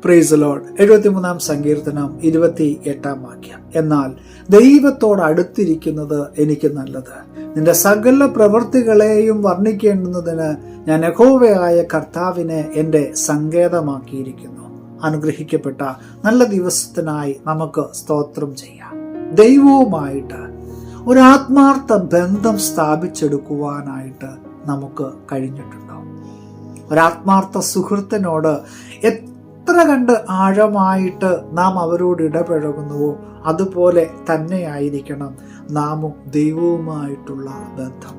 Praise Lord. 73 സങ്കീർത്തനം 28 വാക്യം. എന്നാൽ ദൈവത്തോട് അടുത്തിരിക്കുന്നത് എനിക്ക് നല്ലത്, നിന്റെ സകല പ്രവൃത്തികളെയും വർണ്ണിക്കേണ്ടുന്നതിന് ഞാൻ യഹോവയായ കർത്താവിനെ എൻ്റെ സങ്കേതമാക്കിയിരിക്കുന്നു. അനുഗ്രഹിക്കപ്പെട്ട നല്ല ദിവസത്തിനായി നമുക്ക് സ്തോത്രം ചെയ്യാം. ദൈവവുമായിട്ട് ഒരു ആത്മാർത്ഥ ബന്ധം സ്ഥാപിച്ചെടുക്കുവാനായിട്ട് നമുക്ക് കഴിഞ്ഞിട്ടുണ്ടോ? ഒരാത്മാർത്ഥ സുഹൃത്തിനോട് എത്ര കണ്ട് ആഴമായിട്ട് നാം അവരോട് ഇടപഴകുന്നുവോ അതുപോലെ തന്നെയായിരിക്കണം നാമും ദൈവവുമായിട്ടുള്ള ബന്ധം.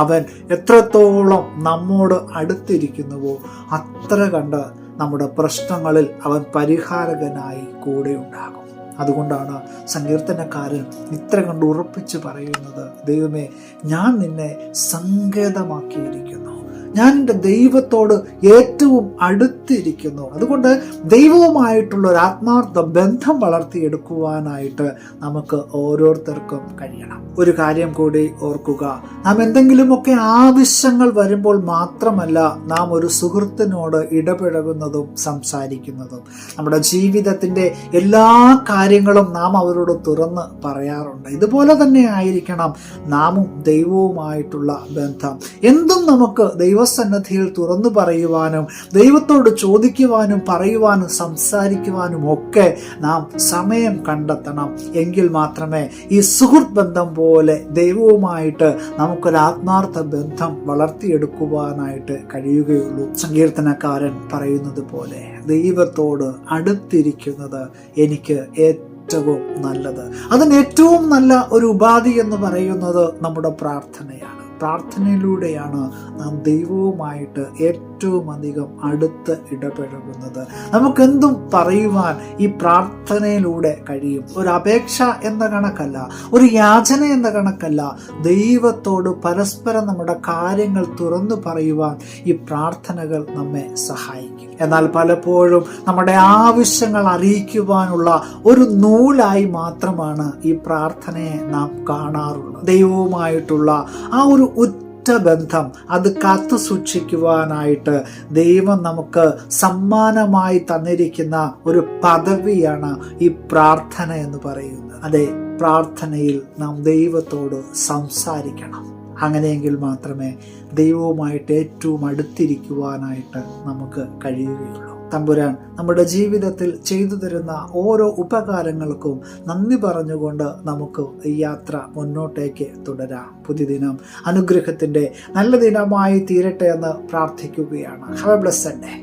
അവൻ എത്രത്തോളം നമ്മോട് അടുത്തിരിക്കുന്നുവോ അത്ര കണ്ട് നമ്മുടെ പ്രശ്നങ്ങളിൽ അവൻ പരിഹാരകനായി കൂടെ ഉണ്ടാകും. അതുകൊണ്ടാണ് സങ്കീർത്തനക്കാരൻ ഇത്ര കണ്ട് ഉറപ്പിച്ച് പറയുന്നത്, ദൈവമേ, ഞാൻ നിന്നെ സങ്കേതമാക്കിയിരിക്കുന്നു, ഞാൻ എൻ്റെ ദൈവത്തോട് ഏറ്റവും അടുത്തിരിക്കുന്നു. അതുകൊണ്ട് ദൈവവുമായിട്ടുള്ള ഒരു ആത്മാർത്ഥ ബന്ധം വളർത്തിയെടുക്കുവാനായിട്ട് നമുക്ക് ഓരോരുത്തർക്കും കഴിയണം. ഒരു കാര്യം കൂടി ഓർക്കുക, നാം എന്തെങ്കിലുമൊക്കെ ആവശ്യങ്ങൾ വരുമ്പോൾ മാത്രമല്ല നാം ഒരു സുഹൃത്തിനോട് ഇടപഴകുന്നതും സംസാരിക്കുന്നതും. നമ്മുടെ ജീവിതത്തിൻ്റെ എല്ലാ കാര്യങ്ങളും നാം അവരോട് തുറന്ന് പറയാറുണ്ട്. ഇതുപോലെ തന്നെ ആയിരിക്കണം നാമും ദൈവവുമായിട്ടുള്ള ബന്ധം. എന്തും നമുക്ക് ദൈവസന്നിധിയിൽ തുറന്നു പറയുവാനും ദൈവത്തോട് ചോദിക്കുവാനും പറയുവാനും സംസാരിക്കുവാനും ഒക്കെ നാം സമയം കണ്ടെത്തണം. എങ്കിൽ മാത്രമേ ഈ സുഹൃത്ത് ബന്ധം പോലെ ദൈവവുമായിട്ട് നമുക്കൊരു ആത്മാർത്ഥ ബന്ധം വളർത്തിയെടുക്കുവാനായിട്ട് കഴിയുകയുള്ളൂ. സങ്കീർത്തനക്കാരൻ പറയുന്നത് പോലെ ദൈവത്തോട് അടുത്തിരിക്കുന്നത് എനിക്ക് ഏറ്റവും നല്ലത്. അതിന് ഏറ്റവും നല്ല ഒരു ഉപാധി എന്ന് പറയുന്നത് നമ്മുടെ പ്രാർത്ഥനയാണ്. പ്രാർത്ഥനയിലൂടെയാണ് നാം ദൈവവുമായിട്ട് ഏറ്റവും അധികം അടുത്ത് ഇടപഴകുന്നത്. നമുക്കെന്തും പറയുവാൻ ഈ പ്രാർത്ഥനയിലൂടെ കഴിയും. ഒരു അപേക്ഷ എന്ന കണക്കല്ല, ഒരു യാചന എന്ന കണക്കല്ല, ദൈവത്തോട് പരസ്പരം നമ്മുടെ കാര്യങ്ങൾ തുറന്നു പറയുവാൻ ഈ പ്രാർത്ഥനകൾ നമ്മെ സഹായിക്കും. എന്നാൽ പലപ്പോഴും നമ്മുടെ ആവശ്യങ്ങൾ അറിയിക്കുവാനുള്ള ഒരു നൂലായി മാത്രമാണ് ഈ പ്രാർത്ഥനയെ നാം കാണാറുള്ളത്. ദൈവവുമായിട്ടുള്ള ആ ഒരു ഉറ്റ ബന്ധം അത് കാത്തു സൂക്ഷിക്കുവാനായിട്ട് ദൈവം നമുക്ക് സമ്മാനമായി തന്നിരിക്കുന്ന ഒരു പദവിയാണ് ഈ പ്രാർത്ഥന എന്ന് പറയുന്നത്. അതെ, പ്രാർത്ഥനയിൽ നാം ദൈവത്തോട് സംസാരിക്കണം. അങ്ങനെയെങ്കിൽ മാത്രമേ ദൈവവുമായിട്ട് ഏറ്റവും അടുത്തിരിക്കുവാനായിട്ട് നമുക്ക് കഴിയുകയുള്ളൂ. തമ്പുരാൻ നമ്മുടെ ജീവിതത്തിൽ ചെയ്തു തരുന്ന ഓരോ ഉപകാരങ്ങൾക്കും നന്ദി പറഞ്ഞുകൊണ്ട് നമുക്ക് ഈ യാത്ര മുന്നോട്ടേക്ക് തുടരാം. പുതിയ ദിനം അനുഗ്രഹത്തിൻ്റെ നല്ല ദിനമായി തീരട്ടെ എന്ന് പ്രാർത്ഥിക്കുകയാണ്. Have A blessed day.